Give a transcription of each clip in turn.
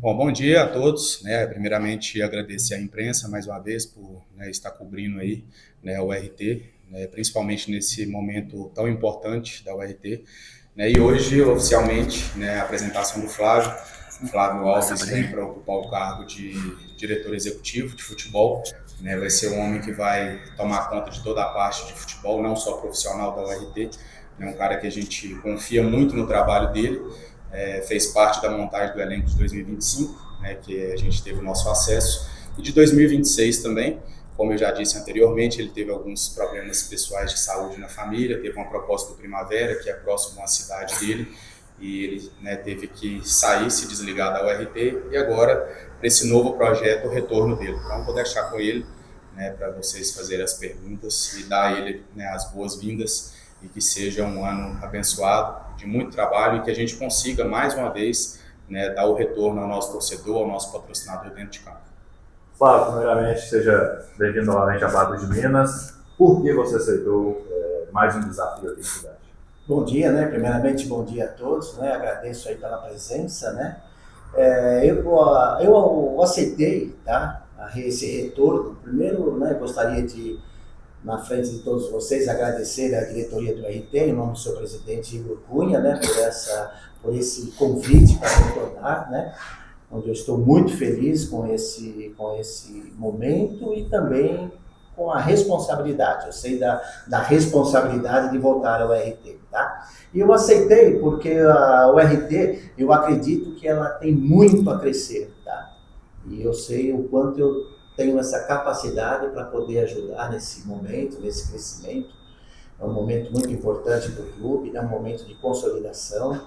Bom dia a todos, né? Primeiramente agradecer à imprensa mais uma vez por, estar cobrindo aí, né, o RT, né, principalmente nesse momento tão importante da URT, né? E hoje oficialmente, né, a apresentação do Flávio. Flávio Alves vem para ocupar o cargo de diretor executivo de futebol, né? Vai ser um homem que vai tomar conta de toda a parte de futebol, não só profissional da URT, né? Um cara que a gente confia muito no trabalho dele. Fez parte da montagem do elenco de 2025, né, que a gente teve o nosso acesso, e de 2026 também. Como eu já disse anteriormente, ele teve alguns problemas pessoais de saúde na família, teve uma proposta do Primavera, que é próximo à cidade dele, e ele, né, teve que sair, se desligar da URT, e agora, para esse novo projeto, o retorno dele. Então, vou deixar com ele, né, para vocês fazerem as perguntas e dar a ele, né, as boas-vindas, e que seja um ano abençoado, de muito trabalho, e que a gente consiga, mais uma vez, né, dar o retorno ao nosso torcedor, ao nosso patrocinador dentro de campo. Flávio, primeiramente, seja bem-vindo novamente a Patos de Minas. Por que você aceitou mais um desafio aqui na cidade? Bom dia, né? Primeiramente, bom dia a todos, né? Agradeço aí pela presença, né? Eu aceitei, tá? Esse retorno. Primeiro, né, gostaria de, na frente de todos vocês, agradecer à diretoria do RT, em nome do seu presidente Igor Cunha, né, por esse convite para retornar, né, onde eu estou muito feliz com esse momento e também com a responsabilidade. Eu sei da responsabilidade de voltar ao RT, tá? E eu aceitei porque o RT, eu acredito que ela tem muito a crescer, tá? E eu sei o quanto eu tenho essa capacidade para poder ajudar nesse momento, nesse crescimento. É um momento muito importante para o clube, é um momento de consolidação.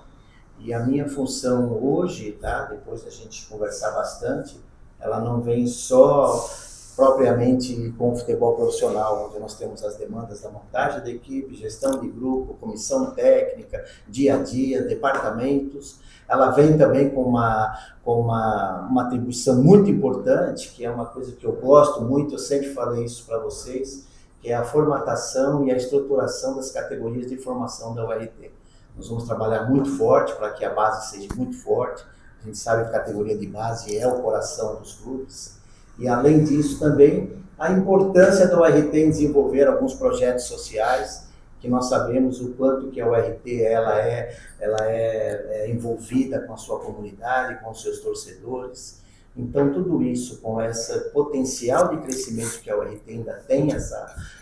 E a minha função hoje, tá, depois da gente conversar bastante, ela não vem só propriamente com o futebol profissional, onde nós temos as demandas da montagem da equipe, gestão de grupo, comissão técnica, dia a dia, departamentos. Ela vem também com uma atribuição muito importante, que é uma coisa que eu gosto muito, eu sempre falei isso para vocês, que é a formatação e a estruturação das categorias de formação da URT. Nós vamos trabalhar muito forte para que a base seja muito forte. A gente sabe que a categoria de base é o coração dos clubes. E, além disso, também a importância da URT em desenvolver alguns projetos sociais, que nós sabemos o quanto que a URT ela é envolvida com a sua comunidade, com os seus torcedores. Então, tudo isso, com esse potencial de crescimento que a URT ainda tem,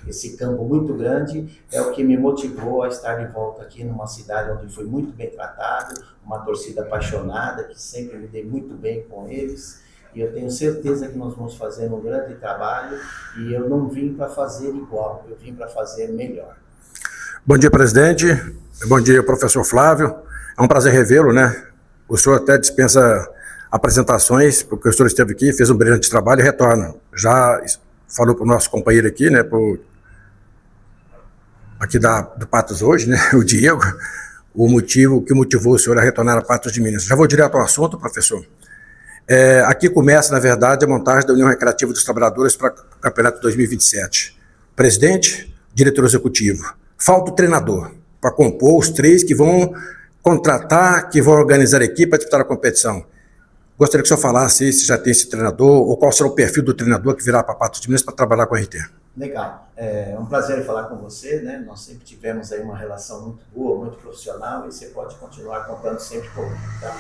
esse campo muito grande, é o que me motivou a estar de volta aqui numa cidade onde fui muito bem tratado, uma torcida apaixonada, que sempre me dei muito bem com eles. E eu tenho certeza que nós vamos fazer um grande trabalho, e eu não vim para fazer igual, eu vim para fazer melhor. Bom dia, presidente. Bom dia, professor Flávio. É um prazer revê-lo, né? O senhor até dispensa apresentações, porque o senhor esteve aqui, fez um brilhante trabalho e retorna. Já falou para o nosso companheiro aqui, né, aqui do Patos hoje, né, o Diego, o que motivou o senhor a retornar a Patos de Minas. Já vou direto ao assunto, professor. Aqui começa, na verdade, a montagem da União Recreativa dos Trabalhadores para o Campeonato 2027. Presidente, diretor executivo. Falta o treinador para compor os três que vão contratar, que vão organizar a equipe para disputar a competição. Gostaria que o senhor falasse se já tem esse treinador, ou qual será o perfil do treinador que virá para Patos de Minas para trabalhar com a RT. Legal. É um prazer falar com você, né? Nós sempre tivemos aí uma relação muito boa, muito profissional, e você pode continuar contando sempre comigo, tá?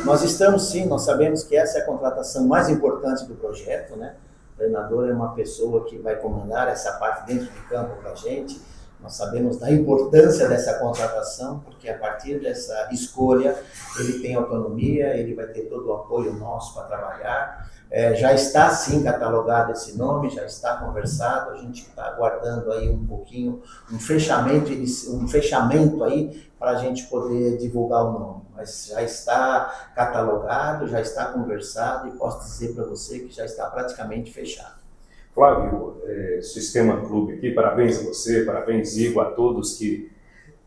Nós estamos, sim, nós sabemos que essa é a contratação mais importante do projeto, né? O treinador é uma pessoa que vai comandar essa parte dentro de campo para a gente. Nós sabemos da importância dessa contratação, porque a partir dessa escolha ele tem autonomia, ele vai ter todo o apoio nosso para trabalhar. Já está sim catalogado esse nome, já está conversado, a gente está aguardando aí um pouquinho, um fechamento aí para a gente poder divulgar o nome. Mas já está catalogado, já está conversado, e posso dizer para você que já está praticamente fechado. Flávio, Sistema Clube aqui, parabéns a você, parabéns, Igor, a todos que,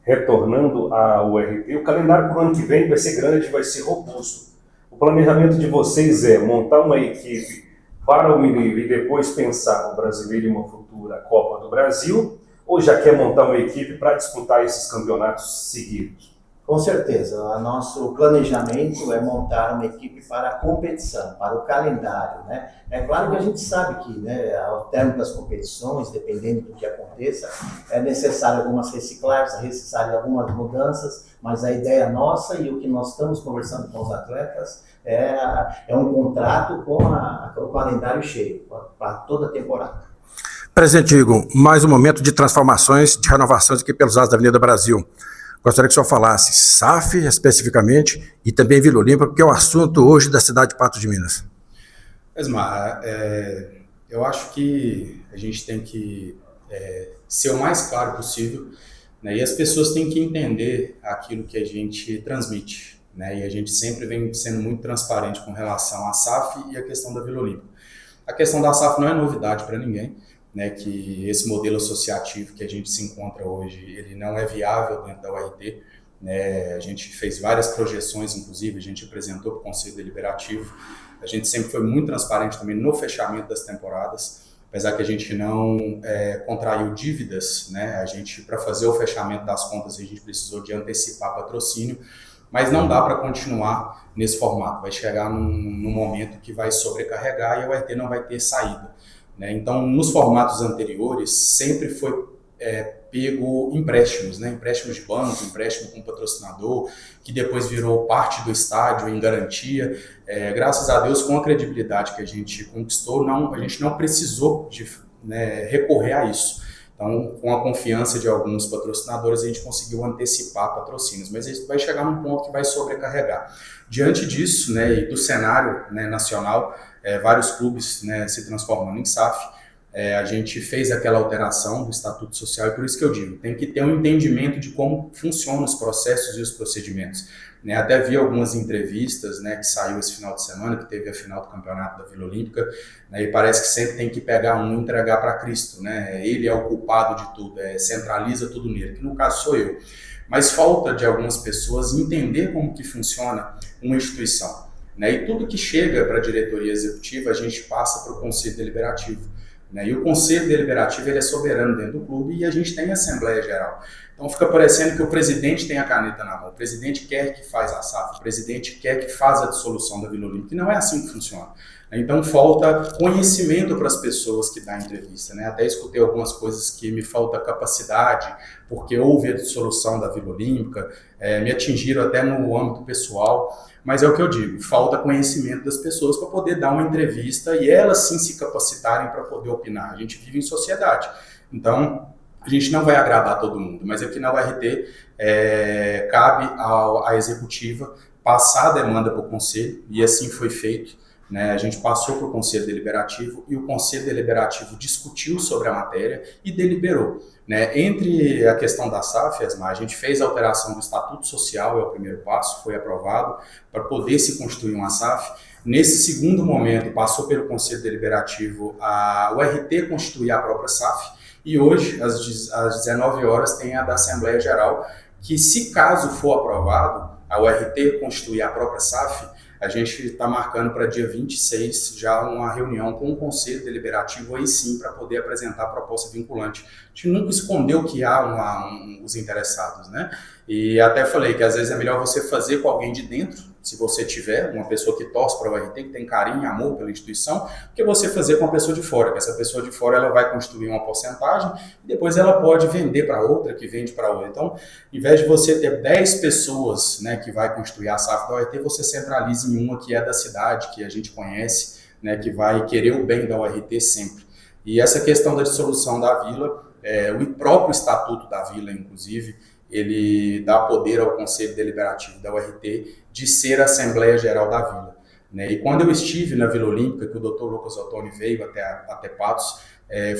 retornando ao URT, o calendário para o ano que vem vai ser grande, vai ser robusto. O planejamento de vocês é montar uma equipe para o Mineiro e depois pensar no Brasileiro e uma futura Copa do Brasil, ou já quer montar uma equipe para disputar esses campeonatos seguidos? Com certeza, o nosso planejamento é montar uma equipe para a competição, para o calendário, né? É claro que a gente sabe que, né, ao término das competições, dependendo do que aconteça, é necessário algumas reciclagens, é necessário algumas mudanças, mas a ideia nossa e o que nós estamos conversando com os atletas é um contrato com o calendário cheio, para toda a temporada. Presidente Igor, mais um momento de transformações, de renovações aqui pelos lados da Avenida Brasil. Gostaria que o senhor falasse SAF especificamente e também Vila Olímpia, porque é o assunto hoje da cidade de Patos de Minas. Esmar, eu acho que a gente tem que ser o mais claro possível, né, e as pessoas têm que entender aquilo que a gente transmite, né, e a gente sempre vem sendo muito transparente com relação à SAF e a questão da Vila Olímpia. A questão da SAF não é novidade para ninguém, né, que esse modelo associativo que a gente se encontra hoje, ele não é viável dentro da URT, né, a gente fez várias projeções, inclusive, a gente apresentou para o Conselho Deliberativo, a gente sempre foi muito transparente também no fechamento das temporadas, apesar que a gente não contraiu dívidas, né, a gente, para fazer o fechamento das contas, a gente precisou de antecipar patrocínio, mas não dá para continuar nesse formato, vai chegar num momento que vai sobrecarregar e a URT não vai ter saída. Então, nos formatos anteriores, sempre foi pego empréstimos, né? Empréstimos de banco, empréstimo com patrocinador, que depois virou parte do estádio em garantia. Graças a Deus, com a credibilidade que a gente conquistou, a gente não precisou de recorrer a isso. Então, com a confiança de alguns patrocinadores, a gente conseguiu antecipar patrocínios, mas isso vai chegar num ponto que vai sobrecarregar. Diante disso, né, e do cenário, né, nacional, vários clubes, né, se transformando em SAF, a gente fez aquela alteração do Estatuto Social, e por isso que eu digo, tem que ter um entendimento de como funcionam os processos e os procedimentos. Né, até vi algumas entrevistas, né, que saiu esse final de semana, que teve a final do campeonato da Vila Olímpica, né, e parece que sempre tem que pegar um e entregar para Cristo, né, ele é o culpado de tudo, centraliza tudo nele, que no caso sou eu. Mas falta de algumas pessoas entender como que funciona uma instituição. Né, e tudo que chega para a diretoria executiva, a gente passa para o Conselho Deliberativo. Né, e o Conselho Deliberativo ele é soberano dentro do clube e a gente tem a Assembleia Geral. Então fica parecendo que o presidente tem a caneta na mão, o presidente quer que faz a SAF, o presidente quer que faz a dissolução da Vila Olímpica, e não é assim que funciona. Então falta conhecimento para as pessoas que dão entrevista, né? Até escutei algumas coisas que me falta capacidade, porque houve a dissolução da Vila Olímpica, me atingiram até no âmbito pessoal, mas é o que eu digo, falta conhecimento das pessoas para poder dar uma entrevista e elas sim se capacitarem para poder opinar. A gente vive em sociedade, então a gente não vai agradar todo mundo, mas aqui na URT cabe à executiva passar a demanda para o conselho, e assim foi feito. Né, a gente passou para o Conselho Deliberativo e o Conselho Deliberativo discutiu sobre a matéria e deliberou. Né? Entre a questão da SAF, Esmar, a gente fez a alteração do Estatuto Social, é o primeiro passo, foi aprovado para poder se constituir uma SAF. Nesse segundo momento, passou pelo Conselho Deliberativo a URT constituir a própria SAF e hoje, às 19 horas, tem a da Assembleia Geral, que se caso for aprovado, a URT constituir a própria SAF, a gente está marcando para dia 26 já uma reunião com o Conselho Deliberativo, aí sim, para poder apresentar a proposta vinculante. A gente nunca escondeu que há os interessados, né? E até falei que às vezes é melhor você fazer com alguém de dentro, se você tiver uma pessoa que torce para o URT, que tem carinho e amor pela instituição, que você fazer com a pessoa de fora, que essa pessoa de fora ela vai constituir uma porcentagem e depois ela pode vender para outra, que vende para outra. Então, em vez de você ter 10 pessoas, né, que vai constituir a SAF da URT, você centraliza em uma que é da cidade, que a gente conhece, né, que vai querer o bem da URT sempre. E essa questão da dissolução da vila, o próprio estatuto da vila, inclusive, ele dá poder ao Conselho Deliberativo da URT de ser a Assembleia Geral da Vila. Né? E quando eu estive na Vila Olímpica, que o Dr. Lucas Ottoni veio até Patos,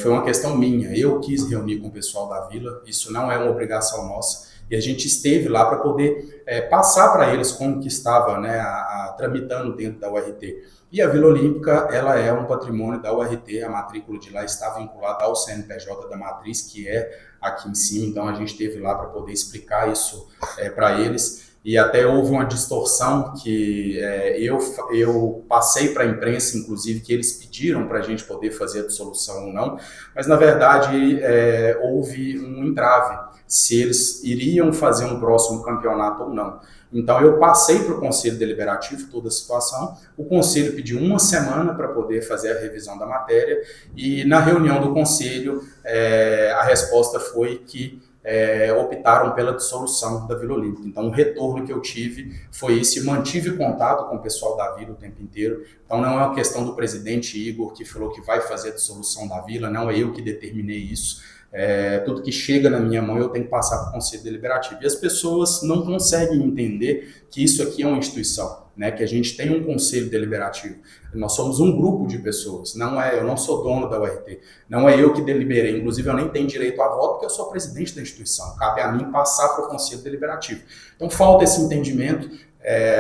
foi uma questão minha. Eu quis reunir com o pessoal da Vila, isso não é uma obrigação nossa, e a gente esteve lá para poder passar para eles como que estava, né, tramitando dentro da URT. E a Vila Olímpica, ela é um patrimônio da URT, a matrícula de lá está vinculada ao CNPJ da matriz, que é aqui em cima, então a gente esteve lá para poder explicar isso para eles. E até houve uma distorção que eu passei para a imprensa, inclusive, que eles pediram para a gente poder fazer a dissolução ou não, mas na verdade houve um entrave. se eles iriam fazer um próximo campeonato ou não. Então eu passei para o Conselho Deliberativo toda a situação, o Conselho pediu uma semana para poder fazer a revisão da matéria e na reunião do Conselho a resposta foi que optaram pela dissolução da Vila Olímpica. Então o retorno que eu tive foi esse, mantive contato com o pessoal da Vila o tempo inteiro, então não é uma questão do presidente Igor que falou que vai fazer a dissolução da Vila, não é eu que determinei isso. Tudo que chega na minha mão eu tenho que passar para o Conselho Deliberativo. E as pessoas não conseguem entender que isso aqui é uma instituição, né? Que a gente tem um Conselho Deliberativo. Nós somos um grupo de pessoas, eu não sou dono da URT, não é eu que deliberei, inclusive eu nem tenho direito a voto porque eu sou presidente da instituição, cabe a mim passar para o Conselho Deliberativo. Então falta esse entendimento,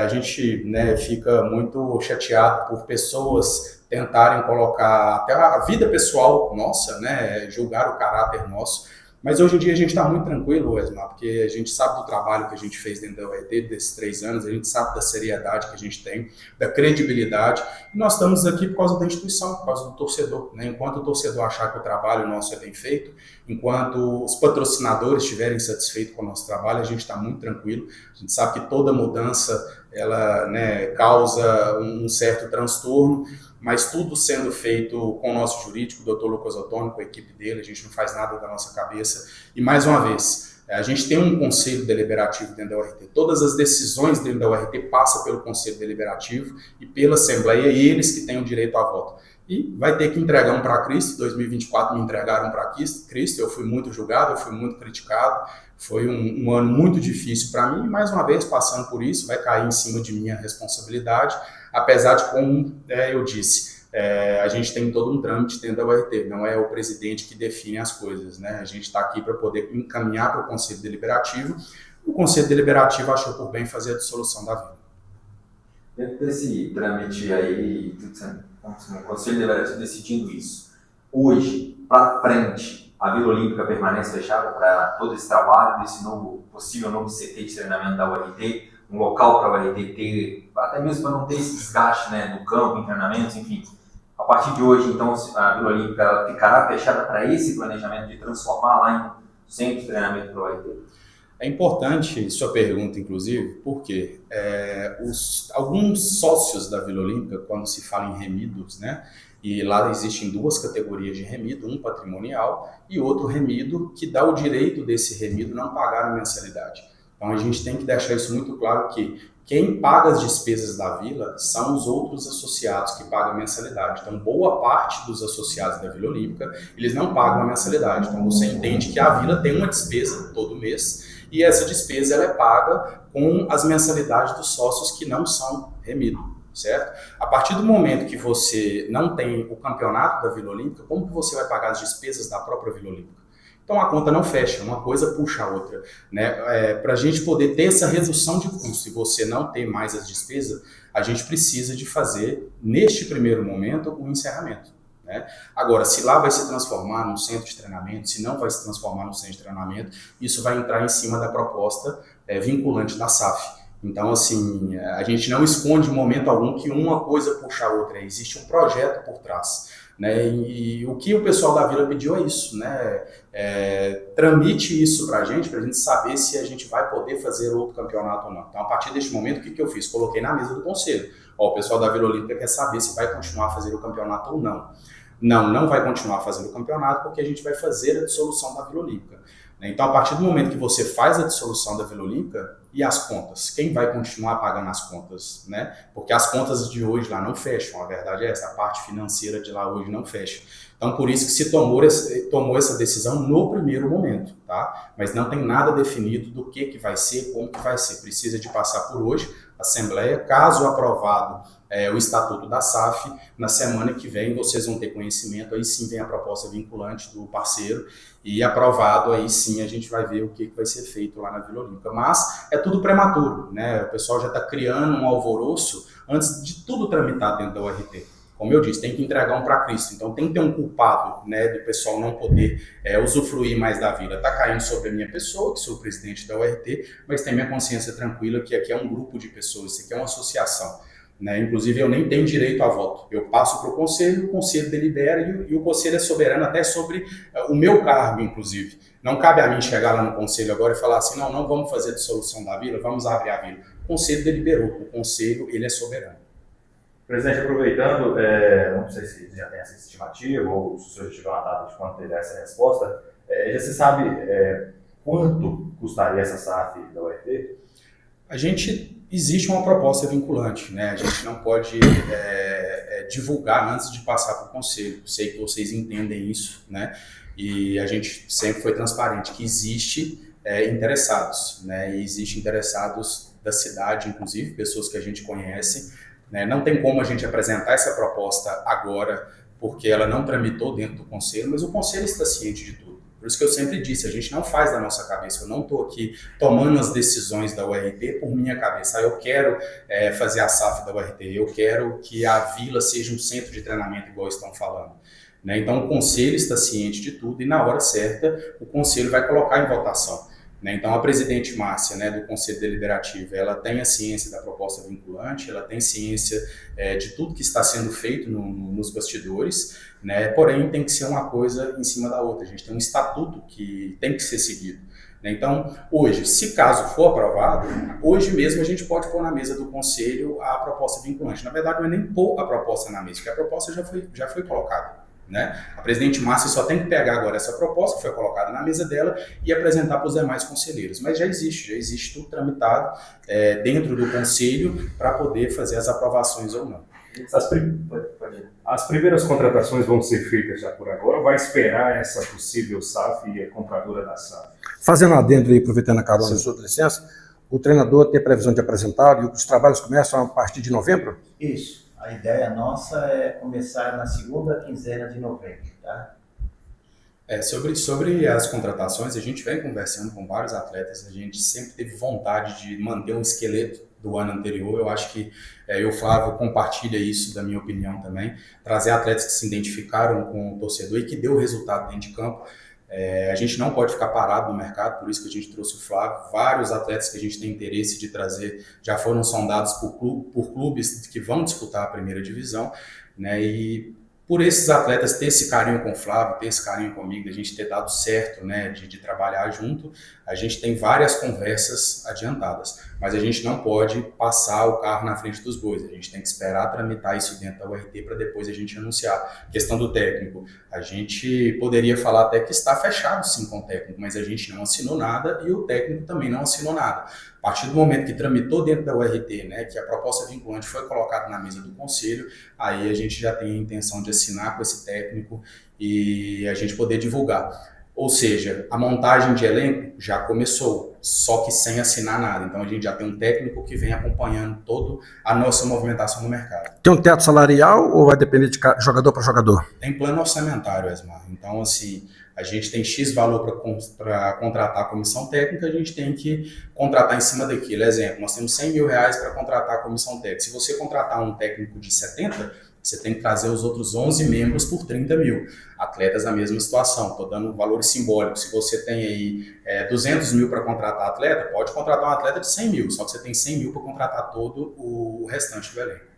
a gente, né, fica muito chateado por pessoas tentarem colocar até a vida pessoal nossa, né, julgar o caráter nosso. Mas hoje em dia a gente está muito tranquilo, Wesmar, porque a gente sabe do trabalho que a gente fez dentro da URT desses 3 anos, a gente sabe da seriedade que a gente tem, da credibilidade, e nós estamos aqui por causa da instituição, por causa do torcedor, né? Enquanto o torcedor achar que o trabalho nosso é bem feito, enquanto os patrocinadores estiverem satisfeitos com o nosso trabalho, a gente está muito tranquilo. A gente sabe que toda mudança ela, né, causa um certo transtorno, mas tudo sendo feito com o nosso jurídico, o Dr. Lucas Ottoni, com a equipe dele, a gente não faz nada da nossa cabeça. E mais uma vez, a gente tem um conselho deliberativo dentro da URT, todas as decisões dentro da URT passam pelo conselho deliberativo e pela Assembleia, e eles que têm o direito a voto. E vai ter que entregar um para Cristo, 2024 me entregaram para Cristo, eu fui muito julgado, eu fui muito criticado, foi um ano muito difícil para mim, e mais uma vez, passando por isso, vai cair em cima de mim a responsabilidade, apesar de, como eu disse, a gente tem todo um trâmite dentro da URT, não é o presidente que define as coisas, né? A gente está aqui para poder encaminhar para o Conselho Deliberativo, o Conselho Deliberativo achou por bem fazer a dissolução da Vila. Dentro desse trâmite aí, o Conselho Deliberativo decidindo isso, hoje, para frente, a Vila Olímpica permanece fechada para todo esse trabalho, desse possível novo CT de treinamento da URT, um local para a URT ter, até mesmo para não ter esse desgaste, né, no campo, em treinamentos, enfim. A partir de hoje, então, a Vila Olímpica ela ficará fechada para esse planejamento de transformar lá em um centro de treinamento para a URT? É importante sua pergunta, inclusive, porque alguns sócios da Vila Olímpica, quando se fala em remidos, né, e lá existem 2 categorias de remido, um patrimonial e outro remido, que dá o direito desse remido não pagar a mensalidade. Então a gente tem que deixar isso muito claro que quem paga as despesas da Vila são os outros associados que pagam a mensalidade. Então boa parte dos associados da Vila Olímpica, eles não pagam a mensalidade. Então você entende que a Vila tem uma despesa todo mês e essa despesa ela é paga com as mensalidades dos sócios que não são remido. Certo? A partir do momento que você não tem o campeonato da Vila Olímpica, como que você vai pagar as despesas da própria Vila Olímpica? Então a conta não fecha, uma coisa puxa a outra, né? Para a gente poder ter essa redução de custo e você não ter mais as despesas, a gente precisa de fazer, neste primeiro momento, o encerramento. Né? Agora, se lá vai se transformar num centro de treinamento, se não vai se transformar num centro de treinamento, isso vai entrar em cima da proposta vinculante da SAF. Então, assim, a gente não esconde em momento algum que uma coisa puxa a outra, existe um projeto por trás, né? E o que o pessoal da Vila pediu é isso, né? Tramite isso para a gente saber se a gente vai poder fazer outro campeonato ou não. Então, a partir deste momento, o que eu fiz? Coloquei na mesa do conselho. O pessoal da Vila Olímpica quer saber se vai continuar a fazer o campeonato ou não. Não vai continuar fazendo o campeonato porque a gente vai fazer a dissolução da Vila Olímpica. Então, a partir do momento que você faz a dissolução da Vila Olímpica, e as contas? Quem vai continuar pagando as contas? Né? Porque as contas de hoje lá não fecham, a verdade é essa, a parte financeira de lá hoje não fecha. Então, por isso que se tomou essa decisão no primeiro momento, tá? Mas não tem nada definido do que vai ser, como que vai ser. Precisa de passar por hoje, Assembleia, caso aprovado o Estatuto da SAF, na semana que vem vocês vão ter conhecimento, aí sim vem a proposta vinculante do parceiro, e aprovado, aí sim a gente vai ver o que vai ser feito lá na Vila Olímpica. Mas é tudo prematuro, né? O pessoal já está criando um alvoroço antes de tudo tramitar dentro da URT. Como eu disse, tem que entregar um para Cristo, então tem que ter um culpado, né, do pessoal não poder usufruir mais da Vila. Está caindo sobre a minha pessoa, que sou o presidente da URT, mas tem minha consciência tranquila que aqui é um grupo de pessoas, isso aqui é uma associação. né? Inclusive, eu nem tenho direito a voto. Eu passo para o conselho delibera e o conselho é soberano até sobre o meu cargo, inclusive. Não cabe a mim chegar lá no conselho agora e falar assim, não vamos fazer dissolução da vila, vamos abrir a vila. O conselho deliberou, o conselho ele é soberano. Presidente, aproveitando, não sei se já tem essa estimativa ou se o senhor tiver uma data de quando terá essa resposta, já se sabe quanto custaria essa SAF da UERT? Existe uma proposta vinculante, né? A gente não pode divulgar antes de passar para o conselho. Sei que vocês entendem isso, né? E a gente sempre foi transparente que existe interessados, né? E existe interessados da cidade, inclusive, pessoas que a gente conhece, né? Não tem como a gente apresentar essa proposta agora, porque ela não tramitou dentro do conselho, mas o conselho está ciente de tudo. Por isso que eu sempre disse, a gente não faz da nossa cabeça, eu não estou aqui tomando as decisões da URT por minha cabeça. Eu quero fazer a SAF da URT, eu quero que a vila seja um centro de treinamento, igual estão falando. Né? Então o conselho está ciente de tudo e na hora certa o conselho vai colocar em votação. Né? Então a presidente Márcia, né, do Conselho Deliberativo, ela tem a ciência da proposta vinculante, ela tem ciência de tudo que está sendo feito nos bastidores, né? Porém tem que ser uma coisa em cima da outra, a gente tem um estatuto que tem que ser seguido. Né? Então hoje, se caso for aprovado, hoje mesmo a gente pode pôr na mesa do Conselho a proposta vinculante. Na verdade não é nem pôr a proposta na mesa, porque a proposta já foi colocada. Né? A presidente Márcia só tem que pegar agora essa proposta que foi colocada na mesa dela e apresentar para os demais conselheiros. Mas já existe tudo tramitado dentro do conselho para poder fazer as aprovações ou não. As primeiras contratações vão ser feitas já por agora ou vai esperar essa possível SAF e a compradora da SAF? Fazendo adendo aí, aproveitando a carona, sua licença, o treinador tem previsão de apresentar e os trabalhos começam a partir de novembro? Isso. A ideia nossa é começar na segunda quinzena de novembro, tá? Sobre as contratações, a gente vem conversando com vários atletas, a gente sempre teve vontade de manter um esqueleto do ano anterior. Eu acho que o Flávio compartilha isso, da minha opinião também, trazer atletas que se identificaram com o torcedor e que deu resultado dentro de campo. A gente não pode ficar parado no mercado, por isso que a gente trouxe o Flávio. Vários atletas que a gente tem interesse de trazer já foram sondados por clubes que vão disputar a primeira divisão, né? E por esses atletas ter esse carinho com o Flávio, ter esse carinho comigo, a gente ter dado certo, né, de trabalhar junto, a gente tem várias conversas adiantadas, mas a gente não pode passar o carro na frente dos bois, a gente tem que esperar tramitar isso dentro da URT para depois a gente anunciar. Questão do técnico, a gente poderia falar até que está fechado sim com o técnico, mas a gente não assinou nada e o técnico também não assinou nada. A partir do momento que tramitou dentro da URT, né, que a proposta vinculante foi colocada na mesa do conselho, aí a gente já tem a intenção de assinar com esse técnico e a gente poder divulgar. Ou seja, a montagem de elenco já começou, só que sem assinar nada. Então a gente já tem um técnico que vem acompanhando toda a nossa movimentação no mercado. Tem um teto salarial ou vai depender de jogador para jogador? Tem plano orçamentário, Esmar. Então, assim, a gente tem X valor para contratar a comissão técnica, a gente tem que contratar em cima daquilo. Exemplo, nós temos R$100 mil para contratar a comissão técnica. Se você contratar um técnico de 70, você tem que trazer os outros 11 membros por 30 mil. Atletas na mesma situação, estou dando valores simbólicos. Se você tem aí 200 mil para contratar atleta, pode contratar um atleta de 100 mil, só que você tem 100 mil para contratar todo o restante do elenco.